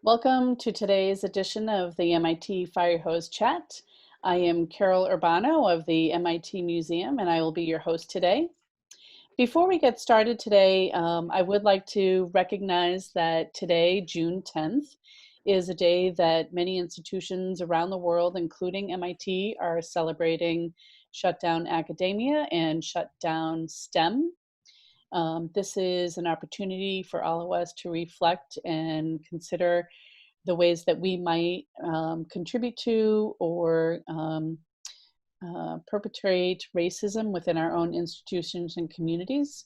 Welcome to today's edition of the MIT Firehose Chat. I am Carol Urbano of the MIT Museum, and I will be your host today. Before we get started today, I would like to recognize that today, June 10th, is a day that many institutions around the world, including MIT, are celebrating shutdown academia and shutdown STEM. This is an opportunity for all of us to reflect and consider the ways that we might contribute to or perpetrate racism within our own institutions and communities.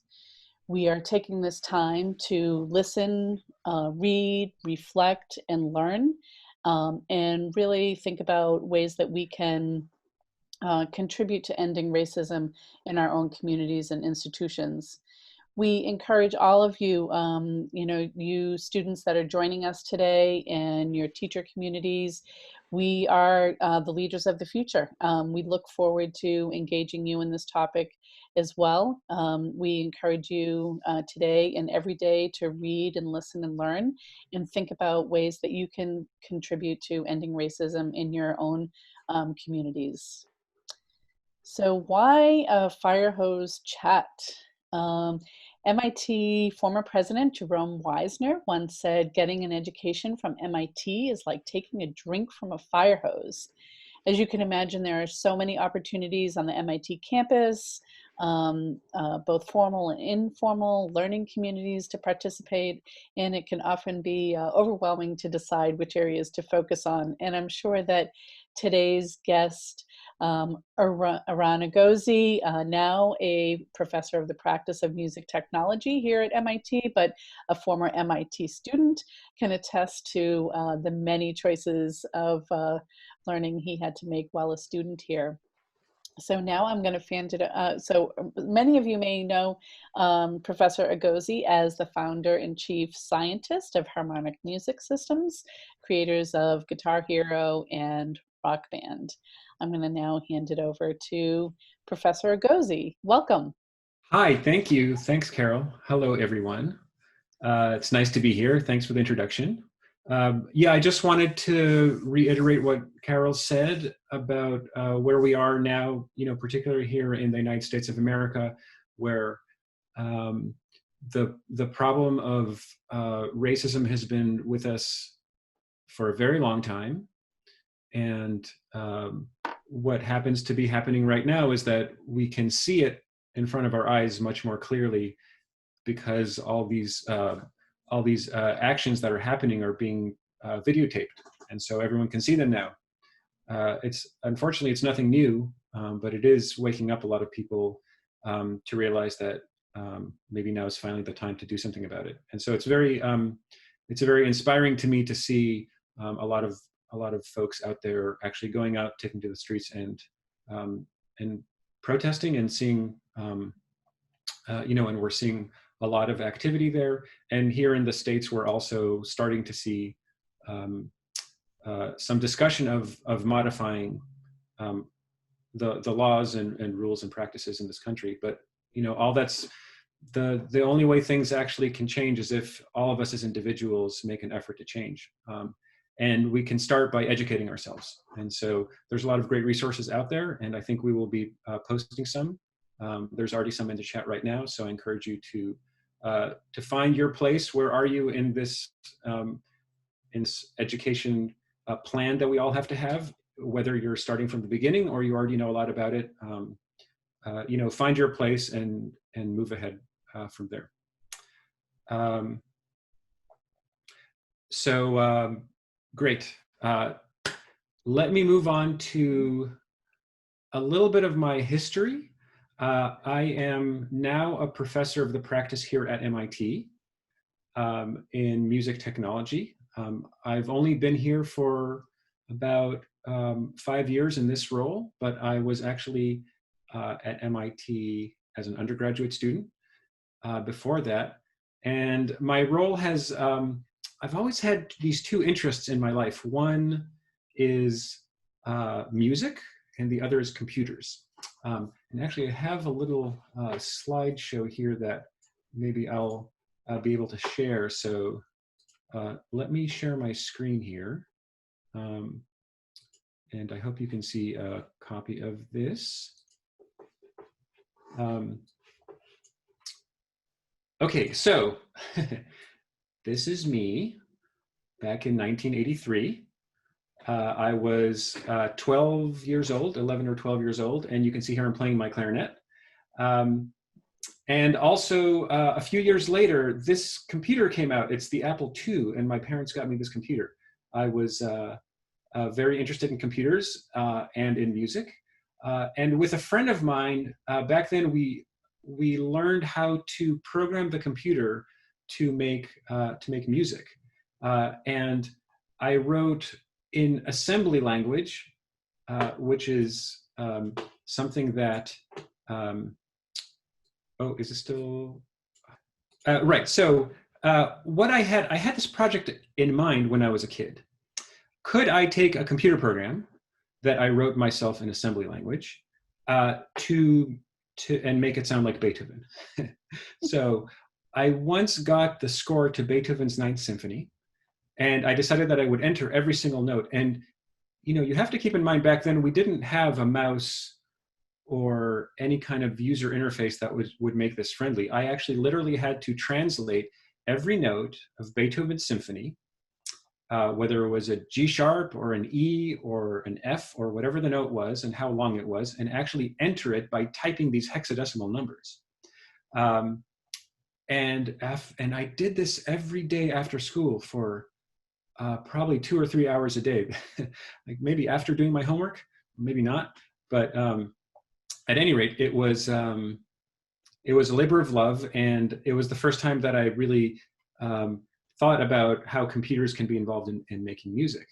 We are taking this time to listen, read, reflect, and learn, and really think about ways that we can contribute to ending racism in our own communities and institutions. We encourage all of you, you students that are joining us today and your teacher communities. We are the leaders of the future. We look forward to engaging you in this topic as well. We encourage you today and every day to read and listen and learn and think about ways that you can contribute to ending racism in your own communities. So why a fire hose chat? Um, MIT former president Jerome Wisner once said, getting an education from MIT is like taking a drink from a fire hose. As you can imagine, there are so many opportunities on the MIT campus, both formal and informal learning communities to participate, and it can often be overwhelming to decide which areas to focus on. And I'm sure that today's guest, Eran Egozy, now a professor of the practice of music technology here at MIT, but a former MIT student, can attest to the many choices of learning he had to make while a student here. So now I'm going to hand it. So many of you may know Professor Egozy as the founder and chief scientist of Harmonix Music Systems, creators of Guitar Hero and Rock Band. I'm going to now hand it over to Professor Egozy. Welcome. Hi, thank you. Thanks, Carol. Hello, everyone. It's nice to be here. Thanks for the introduction. Yeah, I just wanted to reiterate what Carol said about where we are now, particularly here in the United States of America, where the problem of racism has been with us for a very long time. And what happens to be happening right now is that we can see it in front of our eyes much more clearly because all these actions that are happening are being videotaped, and so everyone can see them now. Unfortunately it's nothing new, but it is waking up a lot of people to realize that maybe now is finally the time to do something about it. And so it's very inspiring to me to see a lot of folks out there actually going out, taking to the streets, and protesting and seeing, and we're seeing a lot of activity there. And here in the States, we're also starting to see some discussion of modifying the laws and rules and practices in this country. But all that's the only way things actually can change is if all of us as individuals make an effort to change. And we can start by educating ourselves. And so there's a lot of great resources out there, and I think we will be posting some. There's already some in the chat right now, so I encourage you to find your place. Where are you in this education plan that we all have to have? Whether you're starting from the beginning or you already know a lot about it, find your place and move ahead from there. Great. Let me move on to a little bit of my history. I am now a professor of the practice here at MIT in music technology. I've only been here for about 5 years in this role, but I was actually at MIT as an undergraduate student before that. And my role has, I've always had these two interests in my life. One is music, and the other is computers. And actually, I have a little slideshow here that maybe I'll be able to share. So let me share my screen here. And I hope you can see a copy of this. Okay, so this is me back in 1983. I was 12 years old, 11 or 12 years old, and you can see here I'm playing my clarinet. And also, a few years later, this computer came out. It's the Apple II, and my parents got me this computer. I was very interested in computers and in music. And with a friend of mine, back then we learned how to program the computer to make music. And I wrote in assembly language, which is something that, oh, is it still? Right, so what I had this project in mind when I was a kid. Could I take a computer program that I wrote myself in assembly language and make it sound like Beethoven? So I once got the score to Beethoven's Ninth Symphony, and I decided that I would enter every single note. And you have to keep in mind, back then we didn't have a mouse or any kind of user interface that would make this friendly. I actually literally had to translate every note of Beethoven's symphony, whether it was a G sharp or an E or an F or whatever the note was and how long it was, and actually enter it by typing these hexadecimal numbers. And I did this every day after school for probably 2 or 3 hours a day, like maybe after doing my homework, maybe not. But at any rate, it was a labor of love, and it was the first time that I really thought about how computers can be involved in making music.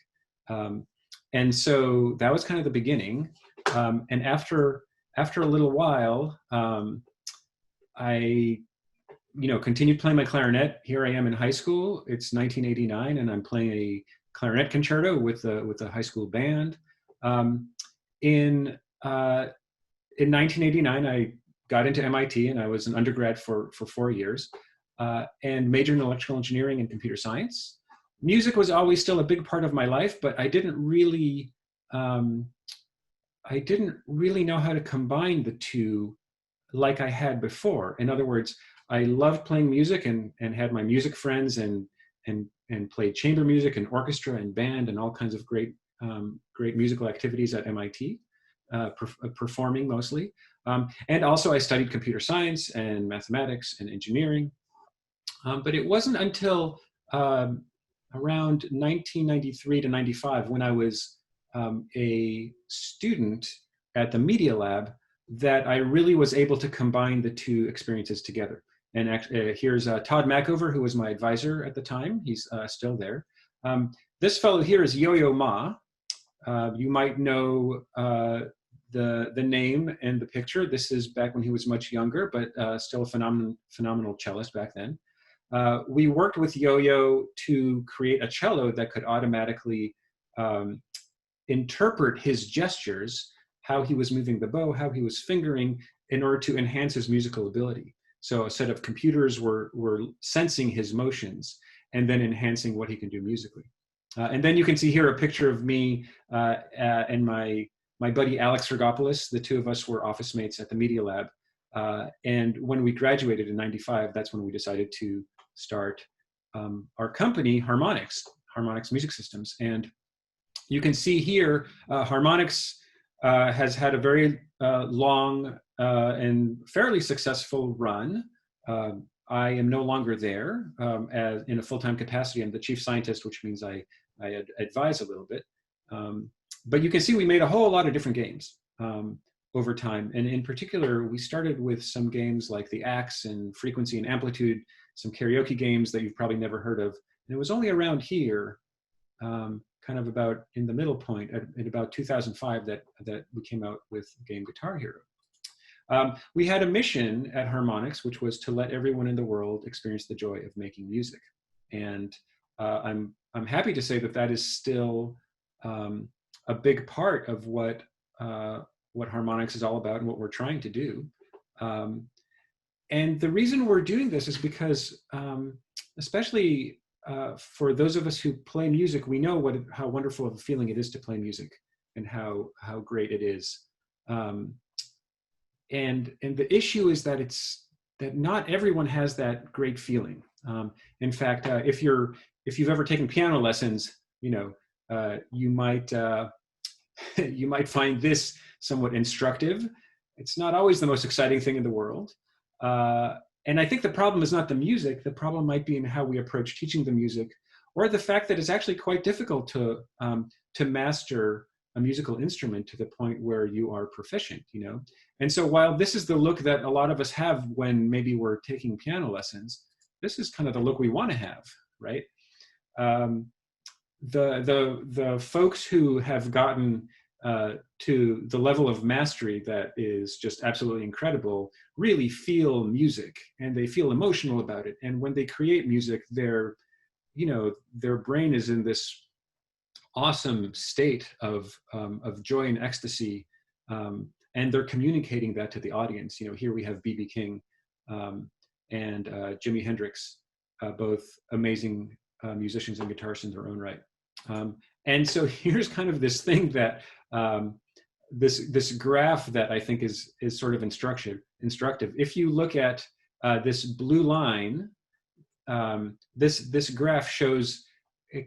And so that was kind of the beginning. And after a little while, I continued playing my clarinet. Here I am in high school. It's 1989, and I'm playing a clarinet concerto with a high school band. In 1989, I got into MIT, and I was an undergrad for 4 years, and majored in electrical engineering and computer science. Music was always still a big part of my life, but I didn't really know how to combine the two like I had before. In other words, I loved playing music and had my music friends and played chamber music and orchestra and band and all kinds of great musical activities at MIT. Performing mostly. And also I studied computer science and mathematics and engineering. But it wasn't until around 1993 to 95, when I was a student at the Media Lab, that I really was able to combine the two experiences together. And here's Todd Mackover, who was my advisor at the time. He's still there. This fellow here is Yo-Yo Ma. You might know the name and the picture. This is back when he was much younger, but still a phenomenal cellist back then. We worked with Yo-Yo to create a cello that could automatically interpret his gestures, how he was moving the bow, how he was fingering, in order to enhance his musical ability. So a set of computers were sensing his motions and then enhancing what he can do musically. And then you can see here a picture of me and my buddy Alex Rogopoulos. The two of us were office mates at the Media Lab. And when we graduated in '95, that's when we decided to start our company, Harmonix Music Systems. And you can see here, Harmonix has had a very long and fairly successful run. I am no longer there in a full-time capacity. I'm the chief scientist, which means I advise a little bit. But you can see we made a whole lot of different games over time. And in particular, we started with some games like the Axe and Frequency and Amplitude, some karaoke games that you've probably never heard of. And it was only around here, kind of about in the middle point, in about 2005, that we came out with the game Guitar Hero. We had a mission at Harmonix, which was to let everyone in the world experience the joy of making music. And I'm happy to say that is still a big part of what Harmonix is all about and what we're trying to do. And the reason we're doing this is because, especially for those of us who play music, we know how wonderful of a feeling it is to play music, and how great it is. Um, and the issue is that that not everyone has that great feeling. In fact, if you've ever taken piano lessons, you might you might find this somewhat instructive. It's not always the most exciting thing in the world. And I think the problem is not the music. The problem might be in how we approach teaching the music, or the fact that it's actually quite difficult to master a musical instrument to the point where you are proficient, And so while this is the look that a lot of us have when maybe we're taking piano lessons, this is kind of the look we want to have, right? The folks who have gotten to the level of mastery that is just absolutely incredible really feel music, and they feel emotional about it. And when they create music, their brain is in this awesome state of joy and ecstasy, and they're communicating that to the audience. Here we have B.B. King and Jimi Hendrix, both amazing musicians and guitarists in their own right. And so here's kind of this thing that this graph that I think is sort of instructive. If you look at this blue line, this graph shows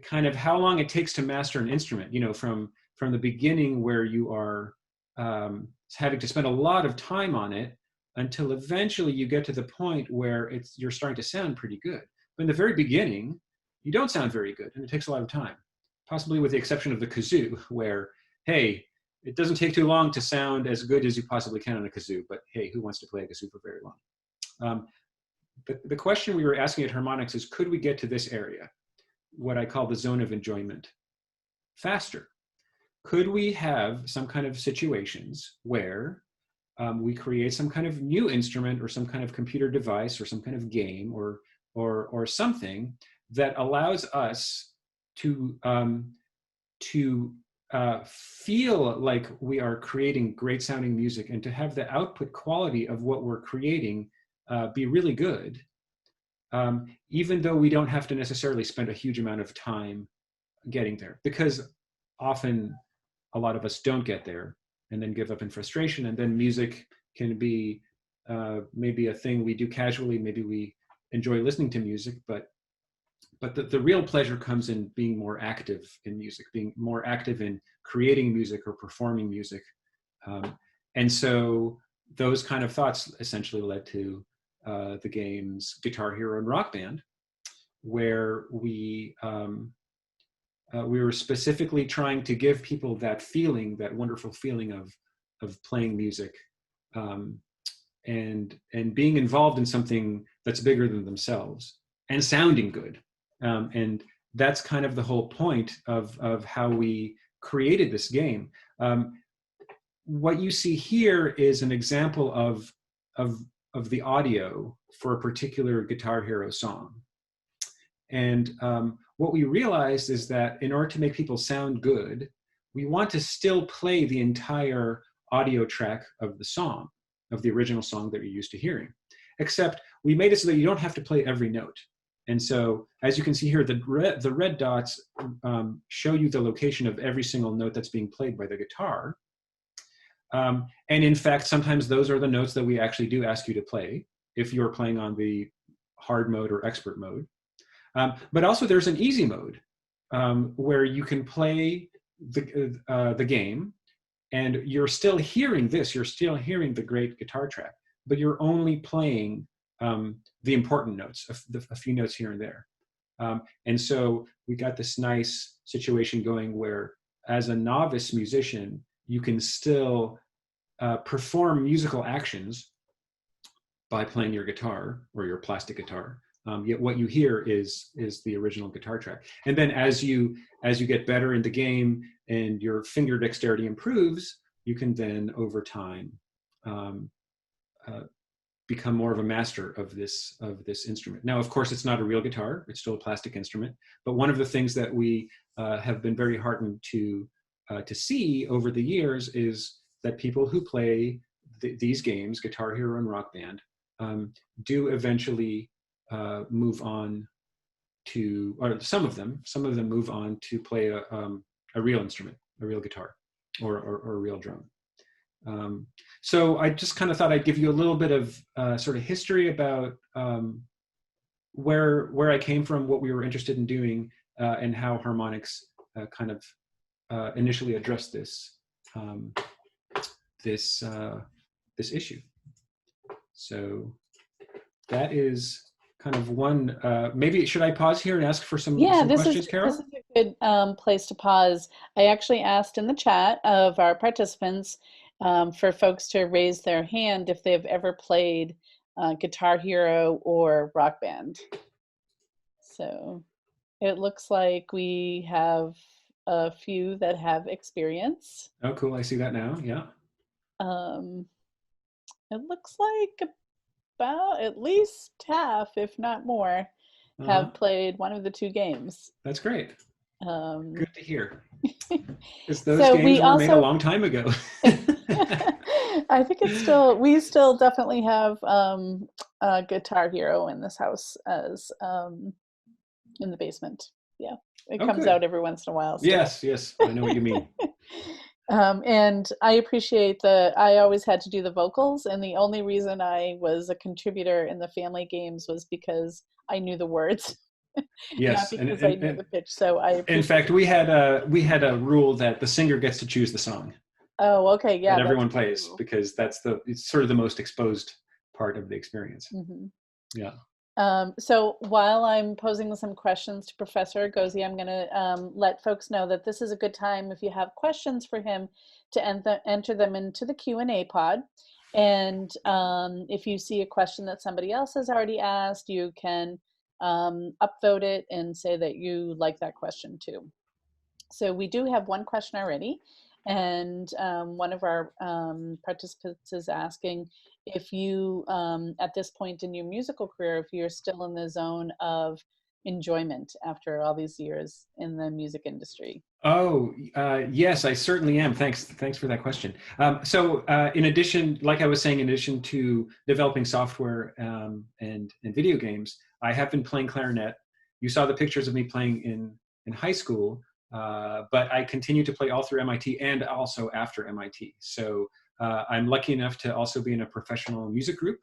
kind of how long it takes to master an instrument. From the beginning, where you are having to spend a lot of time on it, until eventually you get to the point where you're starting to sound pretty good. But in the very beginning, you don't sound very good, and it takes a lot of time. Possibly with the exception of the kazoo, where, hey, it doesn't take too long to sound as good as you possibly can on a kazoo, but hey, who wants to play a kazoo for very long? The question we were asking at Harmonix is, could we get to this area, what I call the zone of enjoyment, faster? Could we have some kind of situations where we create some kind of new instrument, or some kind of computer device, or some kind of game, or something that allows us to feel like we are creating great sounding music, and to have the output quality of what we're creating be really good, even though we don't have to necessarily spend a huge amount of time getting there, because often a lot of us don't get there and then give up in frustration, and then music can be maybe a thing we do casually. Maybe we enjoy listening to music, but the real pleasure comes in being more active in music, being more active in creating music or performing music. And so those kind of thoughts essentially led to the games Guitar Hero and Rock Band, where we were specifically trying to give people that feeling, that wonderful feeling of playing music, and being involved in something that's bigger than themselves, and sounding good. And that's kind of the whole point of how we created this game. What you see here is an example of the audio for a particular Guitar Hero song. And what we realized is that in order to make people sound good, we want to still play the entire audio track of the song, of the original song that you're used to hearing. Except we made it so that you don't have to play every note. And so, as you can see here, the red dots show you the location of every single note that's being played by the guitar. And in fact, sometimes those are the notes that we actually do ask you to play if you're playing on the hard mode or expert mode. But also there's an easy mode where you can play the game, and you're still hearing this, you're still hearing the great guitar track, but you're only playing the important notes, a few notes here and there. And so we got this nice situation going where, as a novice musician, you can still perform musical actions by playing your guitar or your plastic guitar. Yet what you hear is the original guitar track. And then as you get better in the game and your finger dexterity improves, you can then over time become more of a master of this instrument. Now, of course, it's not a real guitar; it's still a plastic instrument. But one of the things that we have been very heartened to see over the years is that people who play these games, Guitar Hero and Rock Band, do eventually move on to, or some of them move on to play a real instrument, a real guitar, or a real drum. So I just kind of thought I'd give you a little bit of sort of history about where I came from, what we were interested in doing, and how Harmonix kind of initially addressed this issue. So that is kind of one. Maybe should I pause here and ask for some questions, Carol? This is a good place to pause. I actually asked in the chat of our participants for folks to raise their hand if they've ever played Guitar Hero or Rock Band. So it looks like we have a few that have experience. Oh, cool. I see that now. Yeah. It looks like about at least half, if not more, have played one of the two games. That's great. Good to hear. Because those So games were made a long time ago. I think it's still, we still definitely have a Guitar Hero in this house as in the basement. Yeah, it comes good. out every once in a while. Still. Yes, I know what you mean. And I appreciate I always had to do the vocals, and the only reason I was a contributor in the family games was because I knew the words. Yes, not because I knew the pitch. So in fact, we had a rule that the singer gets to choose the song. Oh, okay, yeah. That everyone plays, because it's sort of the most exposed part of the experience. Mm-hmm. Yeah. So while I'm posing some questions to Professor Egozy, I'm going to let folks know that this is a good time, if you have questions for him, to enter them into the Q&A pod. And if you see a question that somebody else has already asked, you can upvote it and say that you like that question too. So we do have one question already. And one of our participants is asking if you, at this point in your musical career, if you're still in the zone of enjoyment after all these years in the music industry. Oh, yes, I certainly am. Thanks for that question. So in addition, like I was saying, in addition to developing software and video games, I have been playing clarinet. You saw the pictures of me playing in high school. But I continue to play all through MIT and also after MIT. So I'm lucky enough to also be in a professional music group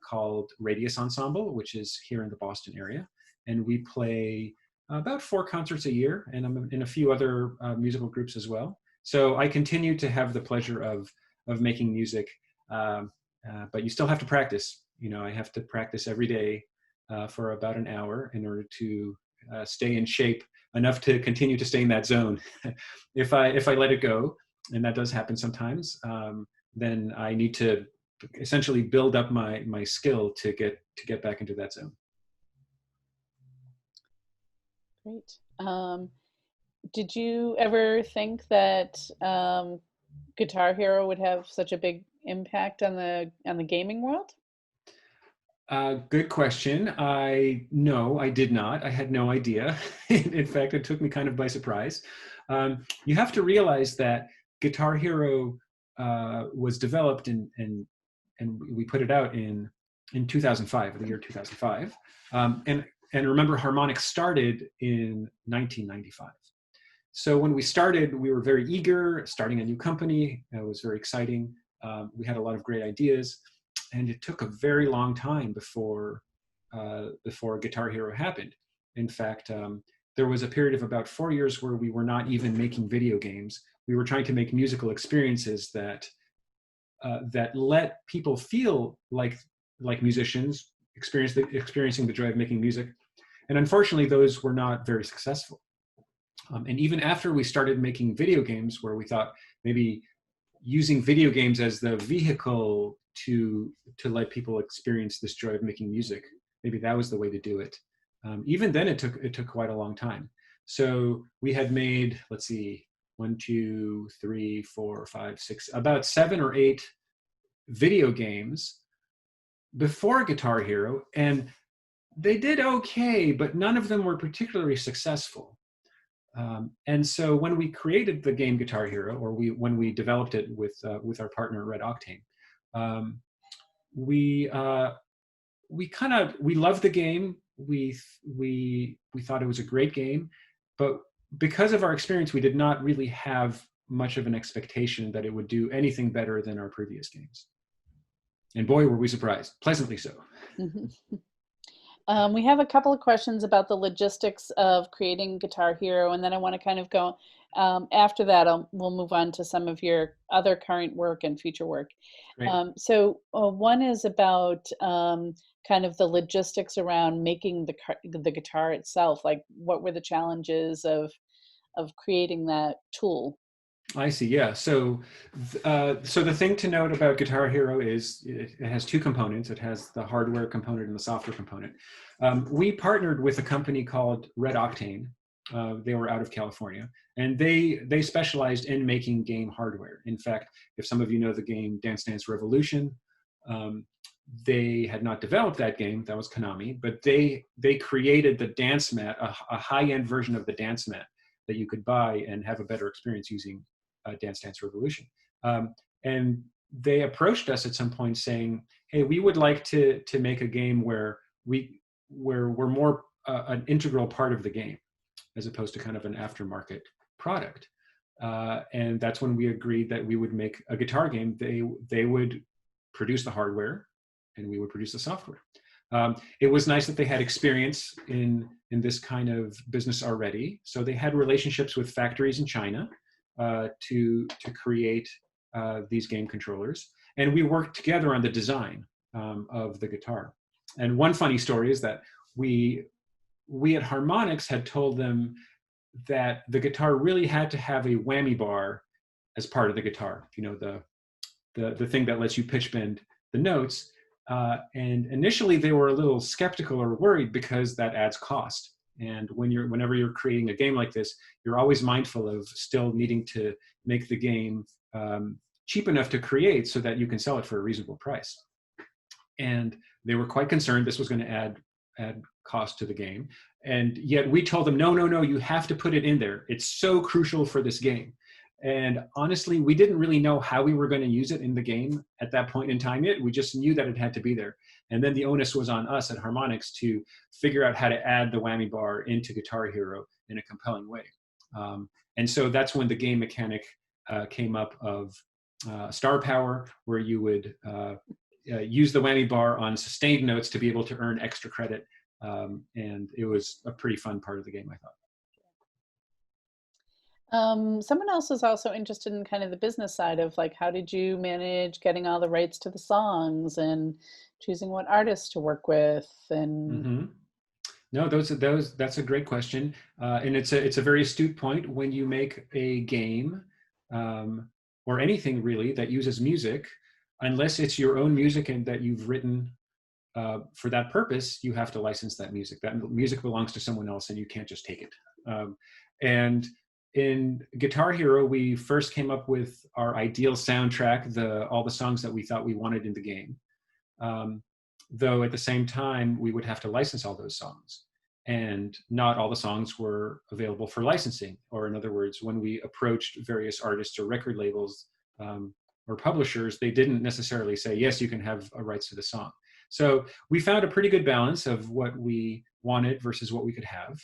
called Radius Ensemble, which is here in the Boston area. And we play about 4 concerts a year, and I'm in a few other musical groups as well. So I continue to have the pleasure of making music, but you still have to practice. You know, I have to practice every day for about an hour in order to stay in shape enough to continue to stay in that zone. If I let it go, and that does happen sometimes, then I need to essentially build up my skill to get back into that zone. Great. Did you ever think that Guitar Hero would have such a big impact on the gaming world? Good question. No, I did not. I had no idea. In fact, it took me kind of by surprise. You have to realize that Guitar Hero was developed and we put it out in 2005, the year 2005. And remember, Harmonix started in 1995. So when we started, we were very eager, starting a new company. It was very exciting. We had a lot of great ideas. And it took a very long time before Guitar Hero happened. In fact, there was a period of about 4 years where we were not even making video games. We were trying to make musical experiences that let people feel like musicians, experiencing the joy of making music. And unfortunately, those were not very successful. And even after we started making video games, where we thought maybe using video games as the vehicle to let people experience this joy of making music, maybe that was the way to do it. Even then, it took quite a long time. So we had made, let's see, 1, 2, 3, 4, 5, 6, about 7 or 8 video games before Guitar Hero, and they did okay, but none of them were particularly successful. And so when we created the game Guitar Hero, or when we developed it with our partner Red Octane, we loved the game, we thought it was a great game, but because of our experience, we did not really have much of an expectation that it would do anything better than our previous games. And boy, were we surprised, pleasantly so. Mhm. We have a couple of questions about the logistics of creating Guitar Hero, and then I want to kind of go after that. We'll move on to some of your other current work and future work. Great. One is about kind of the logistics around making the guitar itself. Like, what were the challenges of creating that tool? I see. Yeah. So the thing to note about Guitar Hero is it has two components. It has the hardware component and the software component. We partnered with a company called Red Octane. They were out of California, and they specialized in making game hardware. In fact, if some of you know the game Dance Dance Revolution, um, they had not developed that game. That was Konami, but they created the dance mat, a high-end version of the dance mat that you could buy and have a better experience using Dance Dance Revolution. And they approached us at some point saying, "Hey, we would like to make a game where we're more an integral part of the game, as opposed to kind of an aftermarket product." And that's when we agreed that we would make a guitar game. They would produce the hardware, and we would produce the software. It was nice that they had experience in this kind of business already. So they had relationships with factories in China to create these game controllers, and we worked together on the design of the guitar. And one funny story is that we at Harmonix had told them that the guitar really had to have a whammy bar as part of the guitar. You know, the thing that lets you pitch bend the notes. And initially they were a little skeptical or worried because that adds cost. And whenever you're creating a game like this, you're always mindful of still needing to make the game cheap enough to create so that you can sell it for a reasonable price. And they were quite concerned this was going to add cost to the game. And yet we told them, no, you have to put it in there. It's so crucial for this game. And honestly, we didn't really know how we were going to use it in the game at that point in time yet. We just knew that it had to be there. And then the onus was on us at Harmonix to figure out how to add the whammy bar into Guitar Hero in a compelling way. And so that's when the game mechanic came up of star power, where you would use the whammy bar on sustained notes to be able to earn extra credit. And it was a pretty fun part of the game, I thought. Someone else is also interested in kind of the business side of, like, how did you manage getting all the rights to the songs and choosing what artists to work with? And Mm-hmm. No, that's a great question, and it's a very astute point. When you make a game or anything really that uses music, unless it's your own music and that you've written for that purpose, you have to license that music. That music belongs to someone else, and you can't just take it. And in Guitar Hero, we first came up with our ideal soundtrack, all the songs that we thought we wanted in the game. Though at the same time, we would have to license all those songs. And not all the songs were available for licensing. Or in other words, when we approached various artists or record labels or publishers, they didn't necessarily say, yes, you can have rights to the song. So we found a pretty good balance of what we wanted versus what we could have.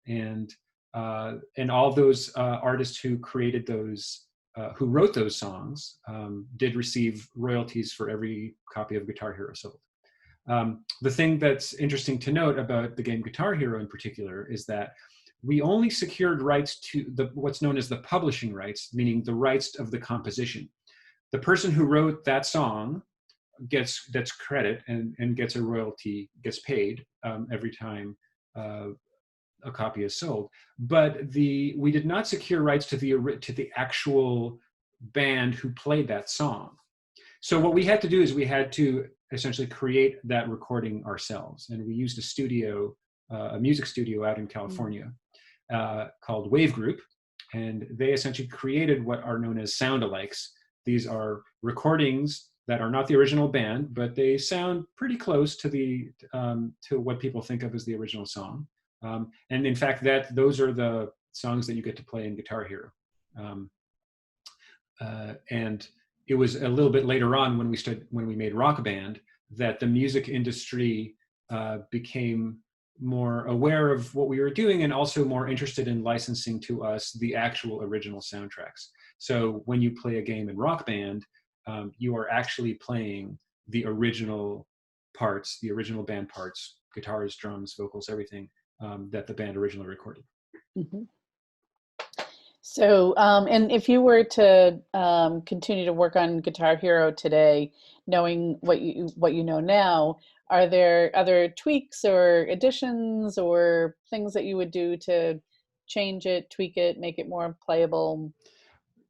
And all those artists who created those, who wrote those songs, did receive royalties for every copy of Guitar Hero sold. The thing that's interesting to note about the game Guitar Hero in particular is that we only secured rights to what's known as the publishing rights, meaning the rights of the composition. The person who wrote that song gets credit and gets a royalty, gets paid every time a copy is sold. But we did not secure rights to the actual band who played that song. So what we had to do is we had to essentially create that recording ourselves, and we used a music studio out in California called Wave Group, and they essentially created what are known as sound-alikes. These are recordings that are not the original band, but they sound pretty close to to what people think of as the original song. And in fact, those are the songs that you get to play in Guitar Hero. And it was a little bit later on when we made Rock Band that the music industry became more aware of what we were doing, and also more interested in licensing to us the actual original soundtracks. So when you play a game in Rock Band, you are actually playing the original parts, the original band parts, guitars, drums, vocals, everything that the band originally recorded. Mhm. So, and if you were to continue to work on Guitar Hero today, knowing what you know now, are there other tweaks or additions or things that you would do to change it, tweak it, make it more playable?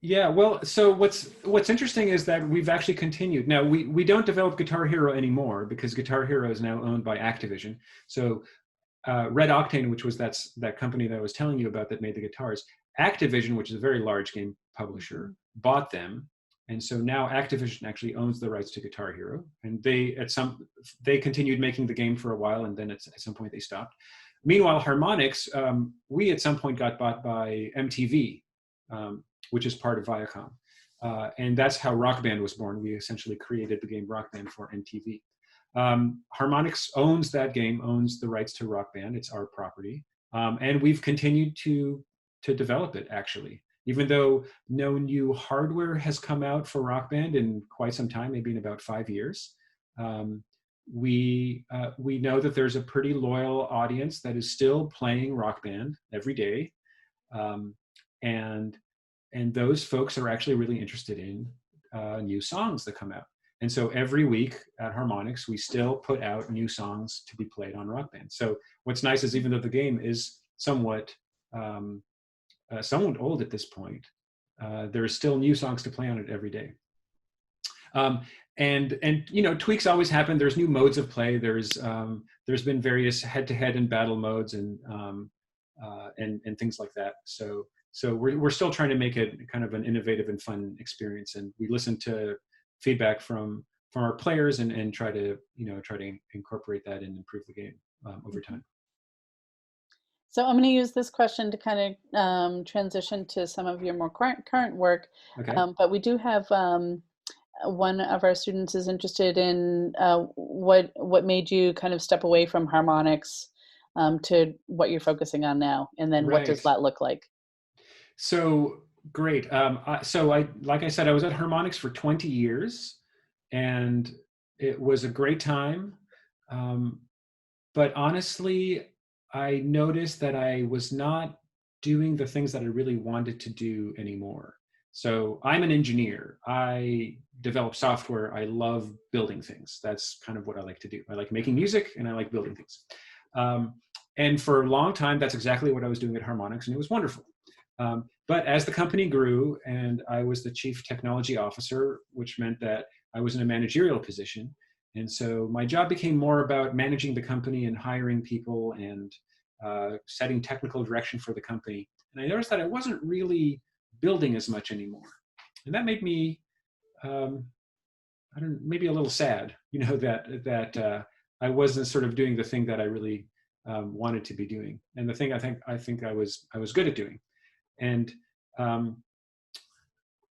Yeah, well, so what's interesting is that we've actually continued. Now we don't develop Guitar Hero anymore because Guitar Hero is now owned by Activision. So Red Octane, which was that company that I was telling you about that made the guitars, Activision, which is a very large game publisher, Mhm. bought them, and so now Activision actually owns the rights to Guitar Hero, and they continued making the game for a while, and then at some point they stopped. Meanwhile, Harmonix, we at some point got bought by MTV, which is part of Viacom, and that's how Rock Band was born. We essentially created the game Rock Band for MTV. Harmonix owns that game, owns the rights to Rock Band. It's our property, and we've continued to develop it. Actually, even though no new hardware has come out for Rock Band in quite some time, maybe in about 5 years, um, we know that there's a pretty loyal audience that is still playing Rock Band every day, um, and and those folks are actually really interested in new songs that come out. And so every week at Harmonix, we still put out new songs to be played on Rock Band. So what's nice is even though the game is um, somewhat old at this point, there are still new songs to play on it every day. Um, and you know, tweaks always happen. There's new modes of play. There's been various head-to-head and battle modes and things like that. So we're still trying to make it kind of an innovative and fun experience, and we listen to feedback from our players and try to incorporate that and improve the game over Mhm. time. So I'm going to use this question to kind of transition to some of your more current work, Okay. but we do have one of our students is interested in what made you kind of step away from harmonics to what you're focusing on now, and then what does Right. that look like? So great. Like I said, I was at Harmonix for 20 years, and it was a great time. Um, but honestly, I noticed that I was not doing the things that I really wanted to do anymore. So I'm an engineer. I develop software. I love building things. That's kind of what I like to do. I like making music and I like building things. Um, and for a long time, that's exactly what I was doing at Harmonix, and it was wonderful. But as the company grew and I was the chief technology officer, which meant that I was in a managerial position, and so my job became more about managing the company and hiring people and setting technical direction for the company. And I noticed that I wasn't really building as much anymore. And that made me, um, I don't, maybe a little sad, that I wasn't sort of doing the thing that I really wanted to be doing, and the thing I think I was good at doing. And um,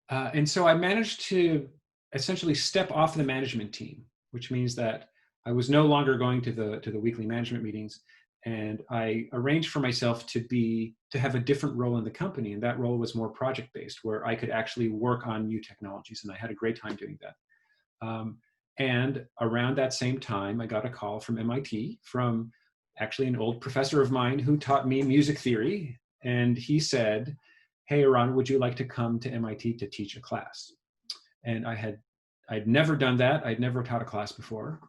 and so I managed to essentially step off the management team, which means that I was no longer going to the weekly management meetings, and I arranged for myself to have a different role in the company, and that role was more project based, where I could actually work on new technologies, and I had a great time doing that. Um, and around that same time, I got a call from MIT from actually an old professor of mine who taught me music theory, and he said, "Hey, Ron, would you like to come to MIT to teach a class?" And I'd never done that. I'd never taught a class before.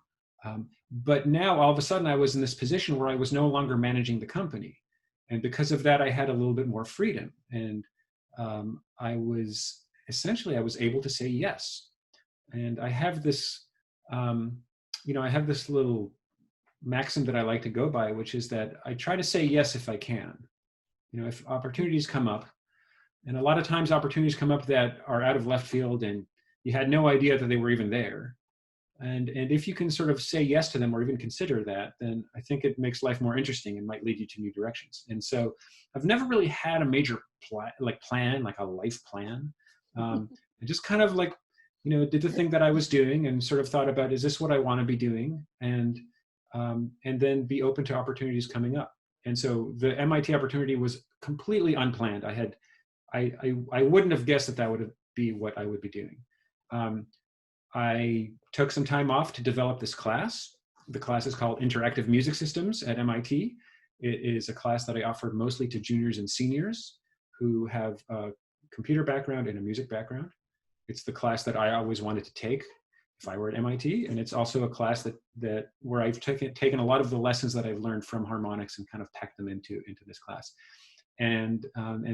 But now all of a sudden I was in this position where I was no longer managing the company. And because of that, I had a little bit more freedom. And I was able to say yes. And um, I have this little maxim that I like to go by, which is that I try to say yes if I can. If opportunities come up, and a lot of times opportunities come up that are out of left field and you had no idea that they were even there. And if you can sort of say yes to them or even consider that, then I think it makes life more interesting and might lead you to new directions. And so I've never really had a major plan, like a life plan. I just kind of did the thing that I was doing and sort of thought about, is this what I want to be doing? And and then be open to opportunities coming up. And so the MIT opportunity was completely unplanned. I wouldn't have guessed that that would be what I would be doing. I took some time off to develop this class. The class is called Interactive Music Systems at MIT. It is a class that I offered mostly to juniors and seniors who have a computer background and a music background. It's the class that I always wanted to take if I were at MIT, and it's also a class that where I've taken a lot of the lessons that I've learned from Harmonix and kind of packed them into this class. And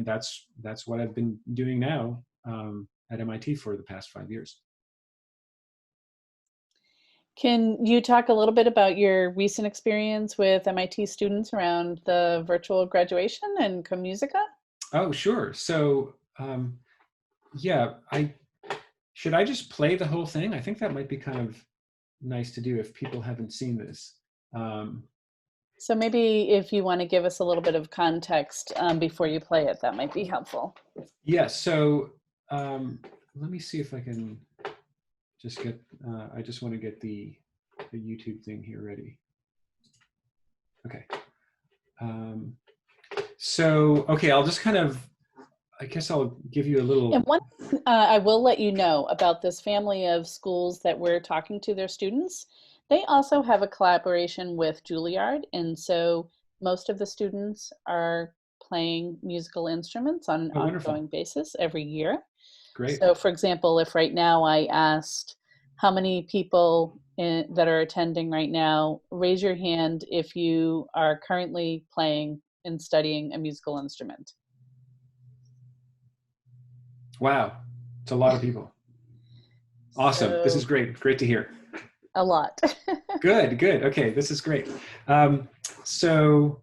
that's what I've been doing now at MIT for the past 5 years. Can you talk a little bit about your recent experience with MIT students around the virtual graduation and Musica? Oh, sure. So yeah, should I just play the whole thing? I think that might be kind of nice to do if people haven't seen this. So maybe if you want to give us a little bit of context before you play it, that might be helpful. Yeah, so let me see if I can just get, I just want to get the YouTube thing here ready. Okay. So, okay, I'll just kind of, I guess I'll give you a little. And one, I will let you know about this family of schools that we're talking to their students. They also have a collaboration with Juilliard, and so most of the students are playing musical instruments on an ongoing basis every year. Great. So for example, if right now I asked how many people that are attending right now, raise your hand if you are currently playing and studying a musical instrument. Wow, it's a lot of people. Awesome. So, this is great. Great to hear. A lot. Good. Okay, this is great. So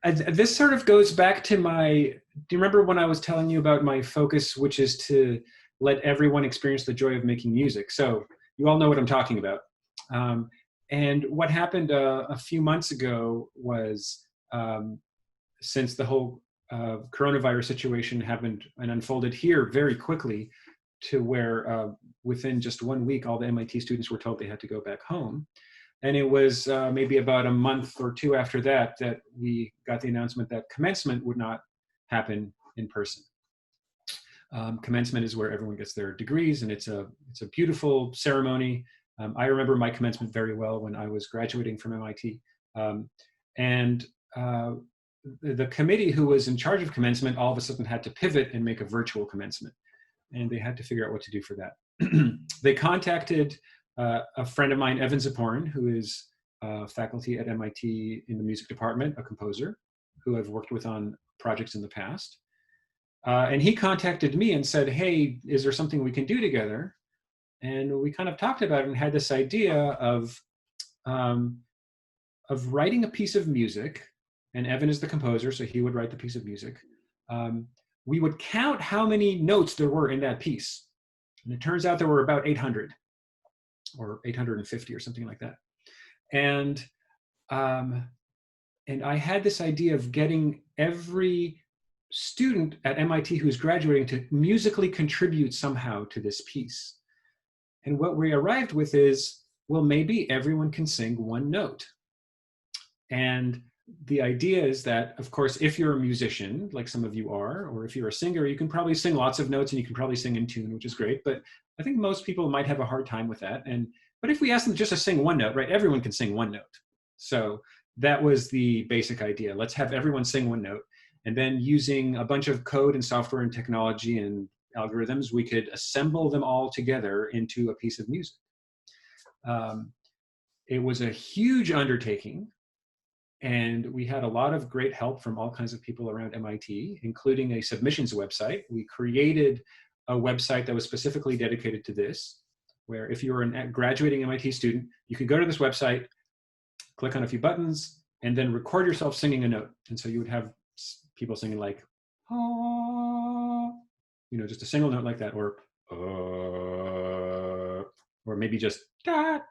this sort of goes back to do you remember when I was telling you about my focus, which is to let everyone experience the joy of making music? So you all know what I'm talking about. And what happened a few months ago was, since the whole coronavirus situation happened and unfolded here very quickly, to where within just 1 week, all the MIT students were told they had to go back home. And it was maybe about a month or two after that we got the announcement that commencement would not happen in person. Commencement is where everyone gets their degrees, and it's a beautiful ceremony. I remember my commencement very well when I was graduating from MIT. The committee who was in charge of commencement all of a sudden had to pivot and make a virtual commencement. And they had to figure out what to do for that. They contacted a friend of mine, Evan Ziporn, who is faculty at MIT in the music department, a composer who I've worked with on projects in the past. And he contacted me and said, hey, is there something we can do together? And we kind of talked about it and had this idea of writing a piece of music. And Evan is the composer, so he would write the piece of music. We would count how many notes there were in that piece. And it turns out there were about 800 or 850 or something like that. And I had this idea of getting every student at MIT who's graduating to musically contribute somehow to this piece. And what we arrived with is, well, maybe everyone can sing one note. And the idea is that, of course, if you're a musician, like some of you are, or if you're a singer, you can probably sing lots of notes and you can probably sing in tune, which is great. But I think most people might have a hard time with that. But if we ask them just to sing one note, right, everyone can sing one note. So that was the basic idea. Let's have everyone sing one note. And then using a bunch of code and software and technology and algorithms, we could assemble them all together into a piece of music. It was a huge undertaking. And we had a lot of great help from all kinds of people around MIT, including a submissions website. We created a website that was specifically dedicated to this, where if you were a graduating MIT student, you could go to this website, click on a few buttons, and then record yourself singing a note. And so you would have people singing like, ah, just a single note like that, or maybe just da.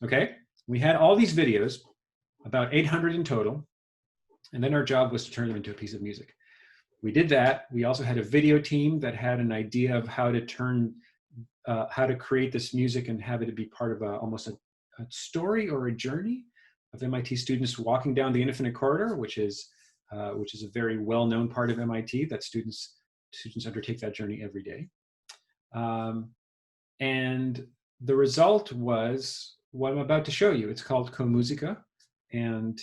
Okay, we had all these videos, about 800 in total, and then our job was to turn them into a piece of music. We did that. We also had a video team that had an idea of how to create this music and have it be part of almost a story or a journey. of MIT students walking down the Infinite Corridor, which is a very well-known part of MIT that students undertake that journey every day. And the result was what I'm about to show you. It's called Musica, and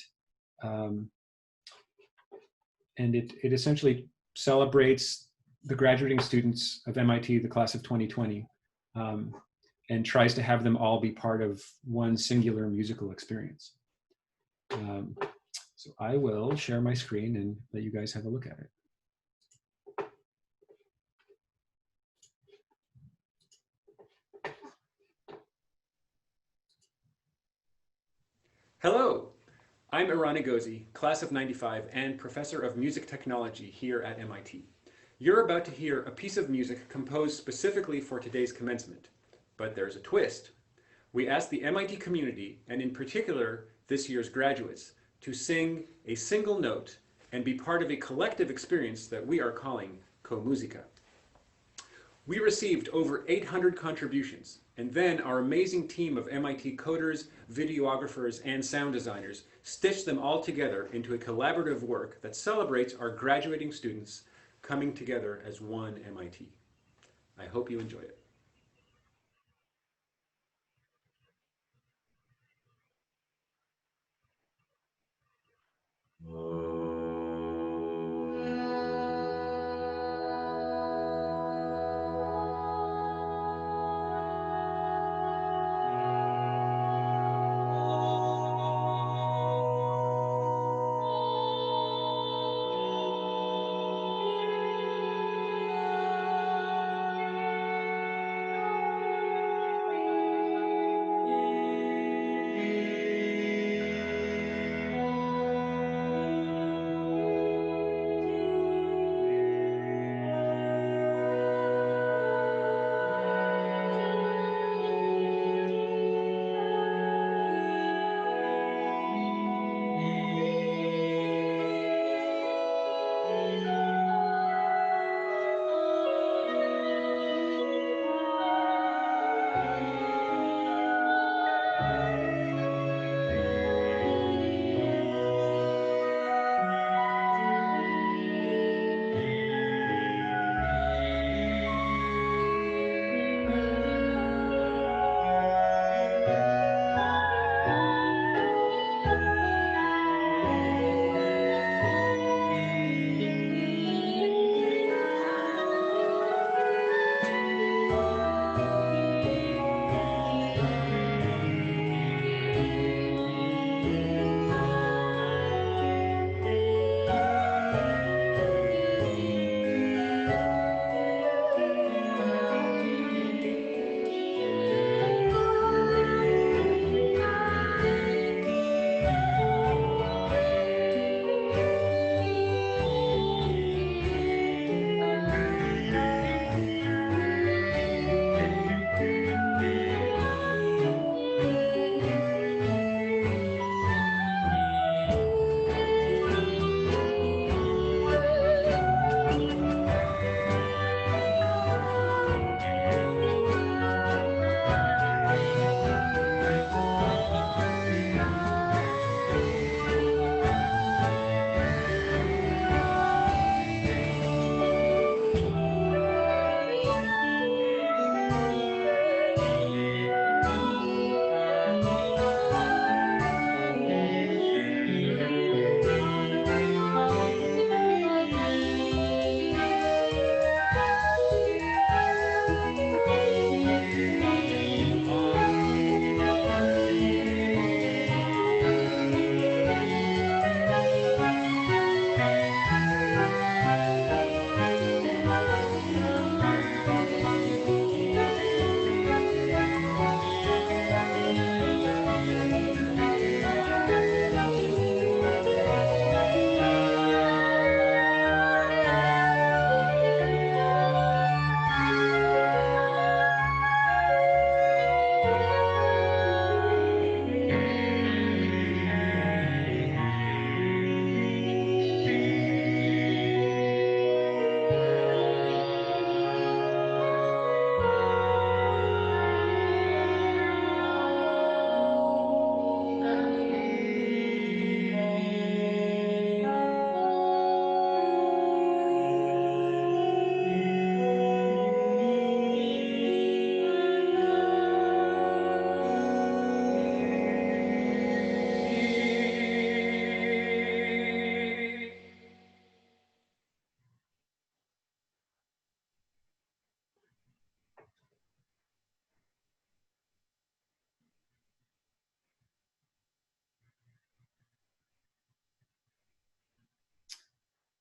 it essentially celebrates the graduating students of MIT, the class of 2020, and tries to have them all be part of one singular musical experience. So I will share my screen and let you guys have a look at it. Hello, I'm Eran Egozy, class of 95 and professor of music technology here at MIT. You're about to hear a piece of music composed specifically for today's commencement, but there's a twist. We asked the MIT community, and in particular this year's graduates, to sing a single note and be part of a collective experience that we are calling Musica. We received over 800 contributions, and then our amazing team of MIT coders, videographers, and sound designers stitched them all together into a collaborative work that celebrates our graduating students coming together as one MIT. I hope you enjoy it.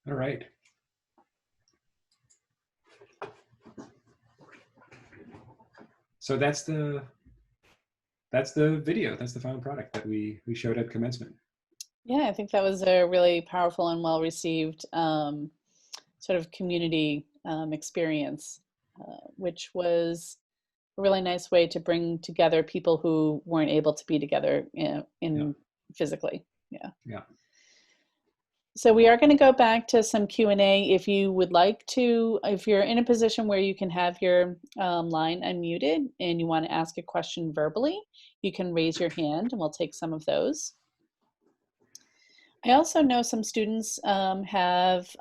All right. So that's the video. That's the final product that we showed at commencement. Yeah, I think that was a really powerful and well received sort of community experience, which was a really nice way to bring together people who weren't able to be together in physically. Yeah. Yeah. So we are going to go back to some Q&A. If you would like to, if you're in a position where you can have your line unmuted and you want to ask a question verbally, you can raise your hand and we'll take some of those. I also know some students Norte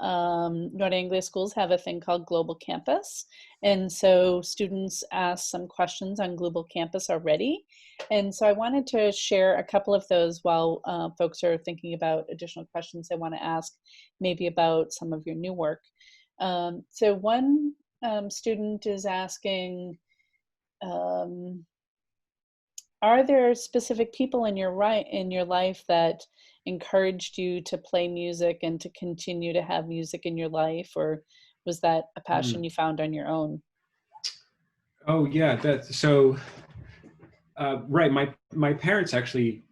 English schools have a thing called Global Campus. And so students ask some questions on Global Campus already. And so I wanted to share a couple of those while folks are thinking about additional questions they want to ask, maybe about some of your new work. So one student is asking, are there specific people in your life that encouraged you to play music and to continue to have music in your life, or was that a passion you found on your own? Oh yeah, that's so right. My parents actually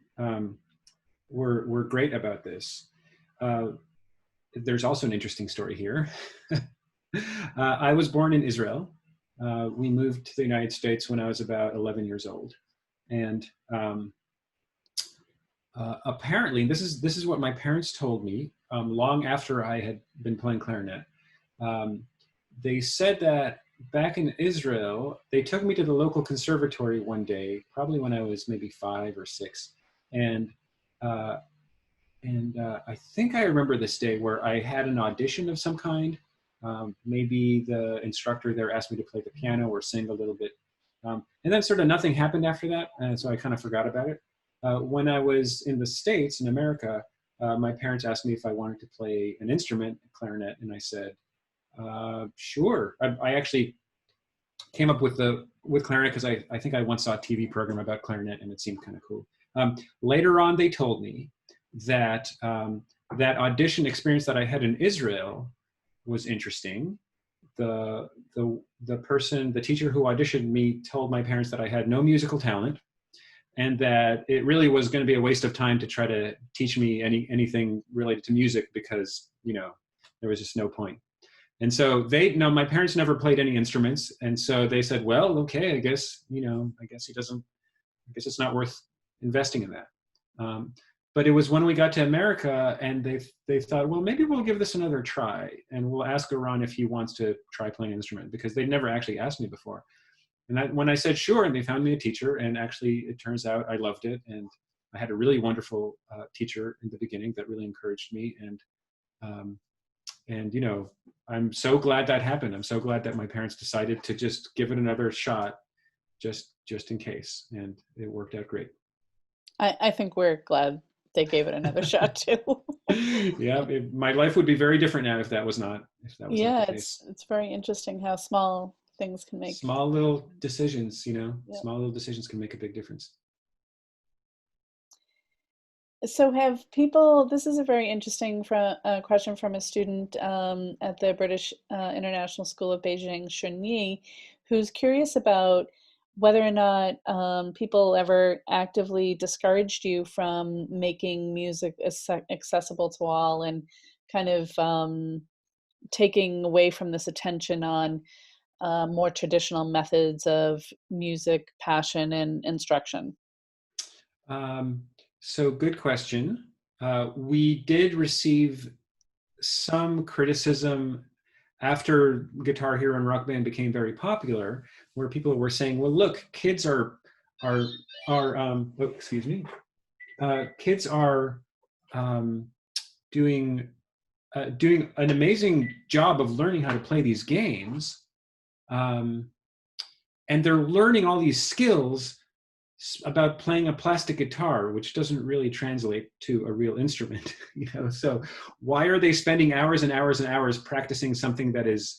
were great about this. There's also an interesting story here. I was born in Israel. We moved to the United States when I was about 11 years old. And apparently, this is what my parents told me long after I had been playing clarinet. They said that back in Israel, they took me to the local conservatory one day, probably when I was maybe 5 or 6, and I think I remember this day where I had an audition of some kind. Maybe the instructor there asked me to play the piano or sing a little bit. And then sort of nothing happened after that, and so I kind of forgot about it. When I was in the States, in America, my parents asked me if I wanted to play an instrument, clarinet, and I said, sure. I actually came up with clarinet because I think I once saw a TV program about clarinet, and it seemed kind of cool. Later on, they told me that that audition experience that I had in Israel was interesting. The teacher who auditioned me told my parents that I had no musical talent and that it really was going to be a waste of time to try to teach me anything related to music because, you know, there was just no point. And so my parents never played any instruments. And so they said, well, okay, I guess it's not worth investing in that. But it was when we got to America and they thought, well, maybe we'll give this another try and we'll ask Eran if he wants to try playing an instrument, because they'd never actually asked me before. And when I said sure, and they found me a teacher, and actually it turns out I loved it. And I had a really wonderful teacher in the beginning that really encouraged me. And you know, I'm so glad that happened. I'm so glad that my parents decided to just give it another shot, just in case. And it worked out great. I think we're glad they gave it another shot too. Yeah, my life would be very different now if that was not not the case. It's very interesting how small things can make. Small little decisions, you know, small little decisions can make a big difference. So have people, this is a very interesting question from a student at the British International School of Beijing, Shunyi, who's curious about whether or not people ever actively discouraged you from making music accessible to all and kind of taking away from this attention on more traditional methods of music, passion, and instruction. So good question. We did receive some criticism after Guitar Hero and Rock Band became very popular, where people were saying, well, look, kids are doing an amazing job of learning how to play these games. And they're learning all these skills about playing a plastic guitar, which doesn't really translate to a real instrument, you know. So why are they spending hours and hours and hours practicing something that is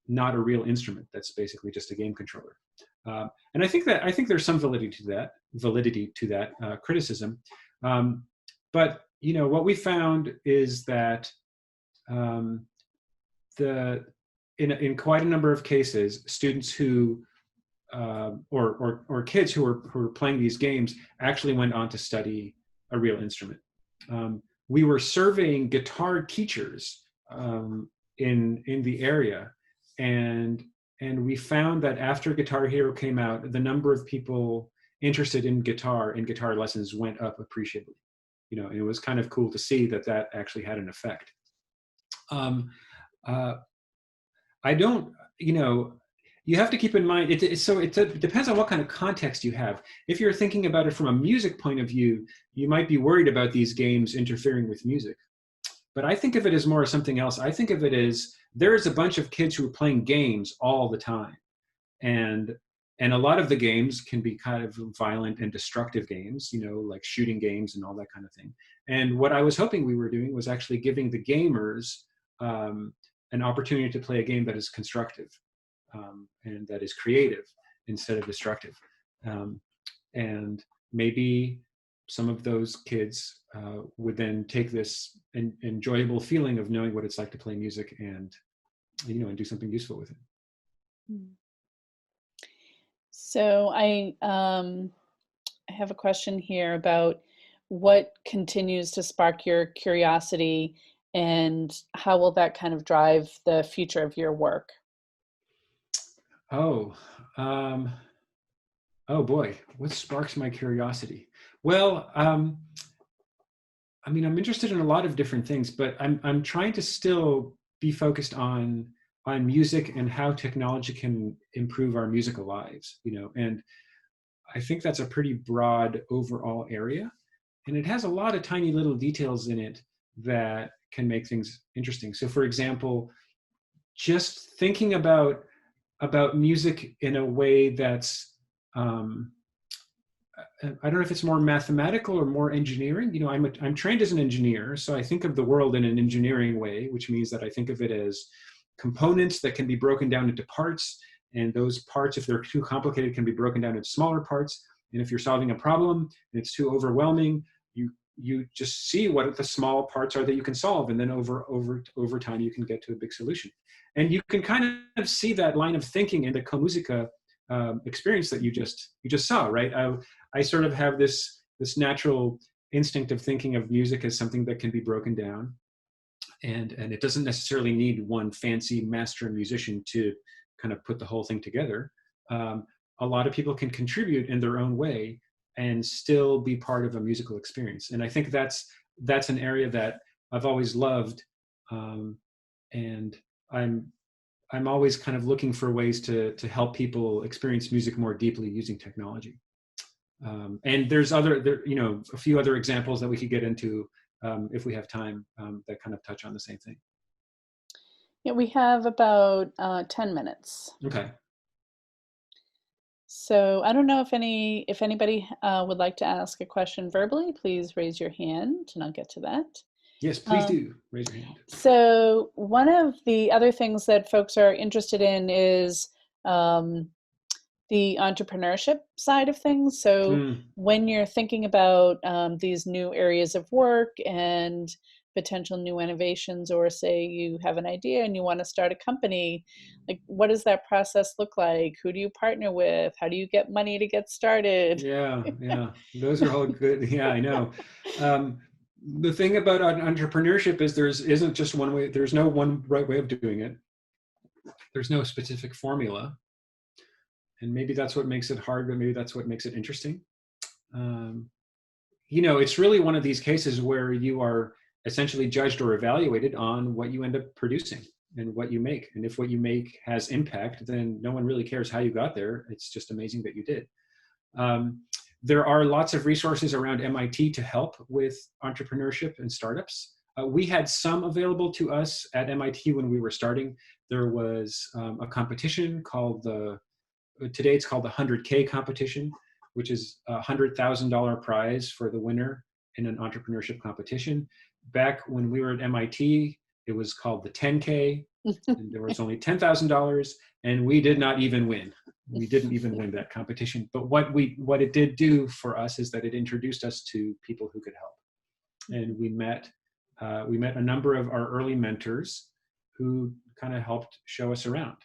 not a real instrument? That's basically just a game controller. And I think there's some validity to that criticism. But you know, what we found is that um, in quite a number of cases, students who or kids who were playing these games actually went on to study a real instrument. We were surveying guitar teachers in the area, and we found that after Guitar Hero came out, the number of people interested in guitar lessons went up appreciably. And it was kind of cool to see that actually had an effect. I don't, you have to keep in mind, it depends on what kind of context you have. If you're thinking about it from a music point of view, you might be worried about these games interfering with music. But I think of it as more of something else. I think of it as there's a bunch of kids who are playing games all the time. And a lot of the games can be kind of violent and destructive games, like shooting games and all that kind of thing. And what I was hoping we were doing was actually giving the gamers an opportunity to play a game that is constructive and that is creative instead of destructive. And maybe some of those kids would then take this enjoyable feeling of knowing what it's like to play music and do something useful with it. So I have a question here about what continues to spark your curiosity, and how will that kind of drive the future of your work? Oh boy, what sparks my curiosity? Well, I'm interested in a lot of different things, but I'm trying to still be focused on music and how technology can improve our musical lives, and I think that's a pretty broad overall area, and it has a lot of tiny little details in it that can make things interesting. So for example, just thinking about music in a way that's I don't know if it's more mathematical or more engineering. I'm trained as an engineer, so I think of the world in an engineering way, which means that I think of it as components that can be broken down into parts, and those parts, if they're too complicated, can be broken down into smaller parts. And if you're solving a problem and it's too overwhelming, you just see what the small parts are that you can solve, and then over time you can get to a big solution. And you can kind of see that line of thinking in the Musica experience that you just saw, right? I sort of have this natural instinct of thinking of music as something that can be broken down, and it doesn't necessarily need one fancy master musician to kind of put the whole thing together. A lot of people can contribute in their own way and still be part of a musical experience, and I think that's an area that I've always loved, and I'm always kind of looking for ways to help people experience music more deeply using technology. And there's a few other examples that we could get into if we have time that kind of touch on the same thing. Yeah, we have about 10 minutes. Okay. So I don't know if anybody would like to ask a question verbally. Please raise your hand, and I'll get to that. Yes, please do raise your hand. So one of the other things that folks are interested in is the entrepreneurship side of things. So when you're thinking about these new areas of work and potential new innovations, or say you have an idea and you want to start a company, like what does that process look like? Who do you partner with? How do you get money to get started? Yeah, those are all good. Yeah, I know. The thing about entrepreneurship is there isn't just one way. There's no one right way of doing it. There's no specific formula. And maybe that's what makes it hard, but maybe that's what makes it interesting. It's really one of these cases where you are essentially judged or evaluated on what you end up producing and what you make. And if what you make has impact, then no one really cares how you got there. It's just amazing that you did. There are lots of resources around MIT to help with entrepreneurship and startups. We had some available to us at MIT when we were starting. There was a competition called today it's called the 100K competition, which is a $100,000 prize for the winner in an entrepreneurship competition. Back when we were at MIT, it was called the 10K, and there was only $10,000, and we did not even win. We didn't even win that competition. But what it did do for us is that it introduced us to people who could help. And we met we met a number of our early mentors who kind of helped show us around.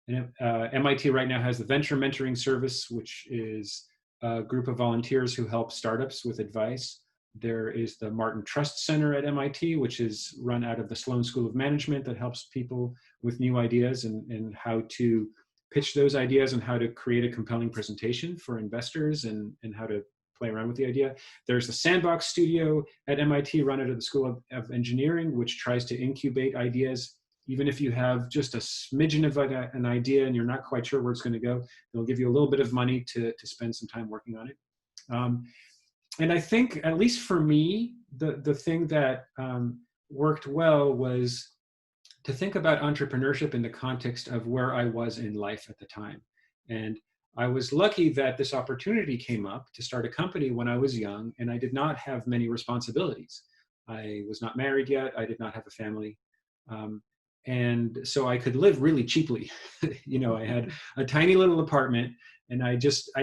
MIT right now has the Venture Mentoring Service, which is a group of volunteers who help startups with advice. There is the Martin Trust Center at MIT, which is run out of the Sloan School of Management, that helps people with new ideas and how to pitch those ideas and how to create a compelling presentation for investors and how to play around with the idea. There's the Sandbox Studio at MIT, run out of the School of Engineering, which tries to incubate ideas. Even if you have just a smidgen of an idea and you're not quite sure where it's going to go, they'll give you a little bit of money to spend some time working on it. And I think, at least for me, the thing that worked well was to think about entrepreneurship in the context of where I was in life at the time. And I was lucky that this opportunity came up to start a company when I was young, and I did not have many responsibilities. I was not married yet. I did not have a family. And so I could live really cheaply. I had a tiny little apartment, and I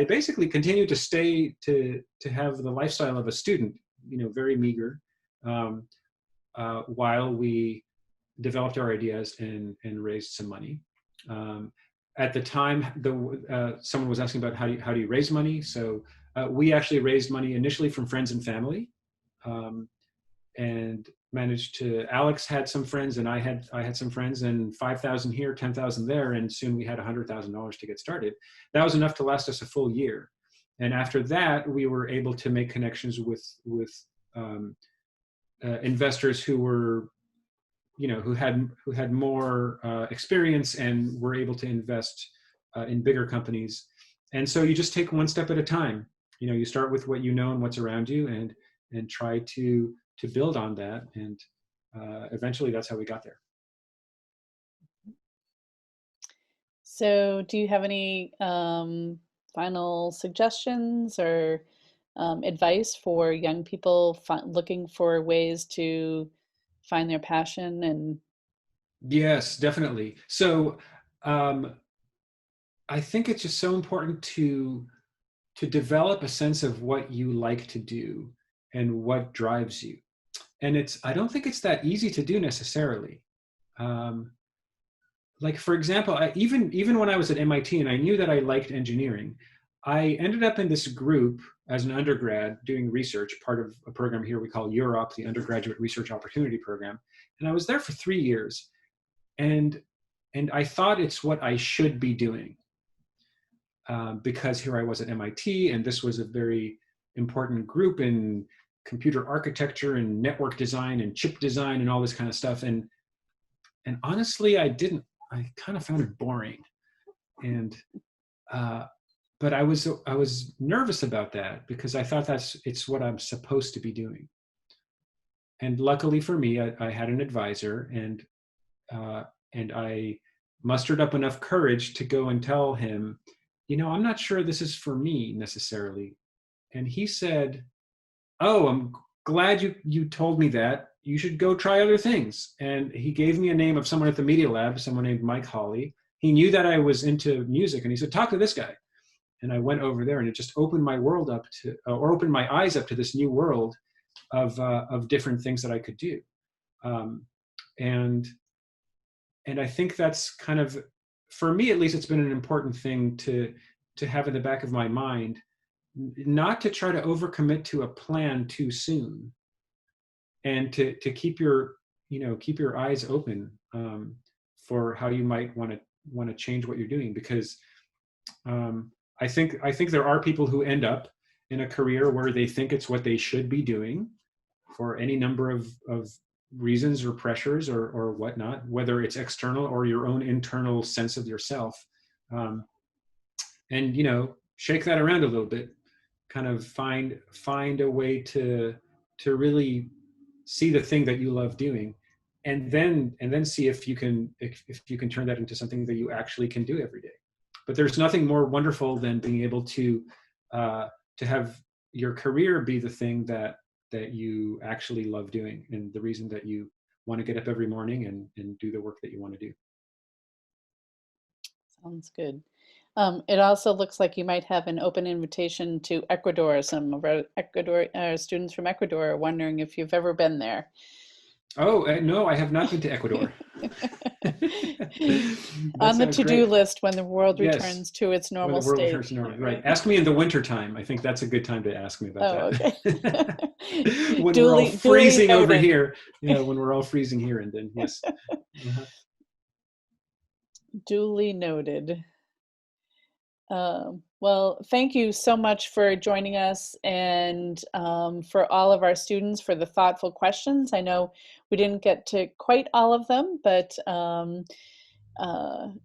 basically continued to stay to have the lifestyle of a student, very meager, while we developed our ideas and raised some money. At the time, someone was asking about how do you raise money. So we actually raised money initially from friends and family, and managed to. Alex had some friends, and I had some friends, and 5,000 here, 10,000 there, and soon we had $100,000 to get started. That was enough to last us a full year. And after that, we were able to make connections with investors who were, who had more experience and were able to invest in bigger companies. And so you just take one step at a time. You start with what you know and what's around you, and try to build on that. And eventually, that's how we got there. So, do you have any final suggestions or advice for young people looking for ways to find their passion? And yes, definitely. So I think it's just so important to develop a sense of what you like to do and what drives you. And I don't think it's that easy to do necessarily. Like, for example, even when I was at MIT and I knew that I liked engineering, I ended up in this group as an undergrad doing research, part of a program here we call UROP, the Undergraduate Research Opportunity Program. And I was there for 3 years. And I thought it's what I should be doing, because here I was at MIT, and this was a very important group in computer architecture and network design and chip design and all this kind of stuff. And honestly, I kind of found it boring. And but I was nervous about that, because I thought it's what I'm supposed to be doing. And luckily for me, I had an advisor, and I mustered up enough courage to go and tell him, I'm not sure this is for me necessarily. And he said, "Oh, I'm glad you told me that. You should go try other things." And he gave me a name of someone at the Media Lab, someone named Mike Hawley. He knew that I was into music, and he said, "Talk to this guy." And I went over there, and it just opened my world up or opened my eyes up to this new world of different things that I could do. And I think that's kind of, for me at least, it's been an important thing to have in the back of my mind, not to try to overcommit to a plan too soon, and to keep your eyes open for how you might want to change what you're doing. Because I think there are people who end up in a career where they think it's what they should be doing for any number of reasons or pressures or whatnot, whether it's external or your own internal sense of yourself. And shake that around a little bit, kind of find a way to really see the thing that you love doing, and then see if you can turn that into something that you actually can do every day. But there's nothing more wonderful than being able to have your career be the thing that you actually love doing, and the reason that you want to get up every morning and do the work that you want to do. sounds good. It also looks like you might have an open invitation to Ecuador. Some of our students from Ecuador are wondering if you've ever been there. Oh, no, I have not been to Ecuador. That On the sounds to-do great. list when the world Yes, returns to its when the normal world state. returns to normal. Right. Ask me in the winter time. I think that's a good time to ask me about Oh, okay. that. When we're all Duly freezing over noted. here. Yeah, when we're all freezing here, and then yes. Uh-huh. Duly noted. Well, thank you so much for joining us, and for all of our students for the thoughtful questions. I know we didn't get to quite all of them, but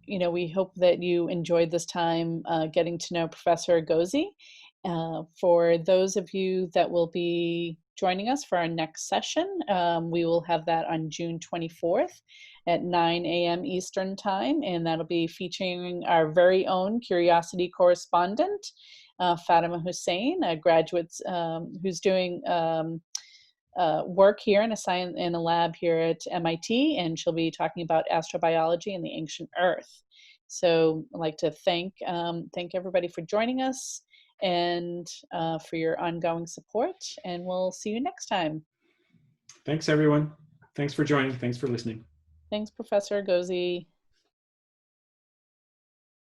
we hope that you enjoyed this time getting to know Professor Egozy. For those of you that will be joining us for our next session, we will have that on June 24th at 9 a.m. Eastern Time, and that'll be featuring our very own Curiosity correspondent, Fatima Hussein, a graduate who's doing work here in a lab here at MIT, and she'll be talking about astrobiology and the ancient Earth. So I'd like to thank everybody for joining us and for your ongoing support, and we'll see you next time. Thanks, everyone. Thanks for joining. Thanks for listening. Thanks, Professor Egozy.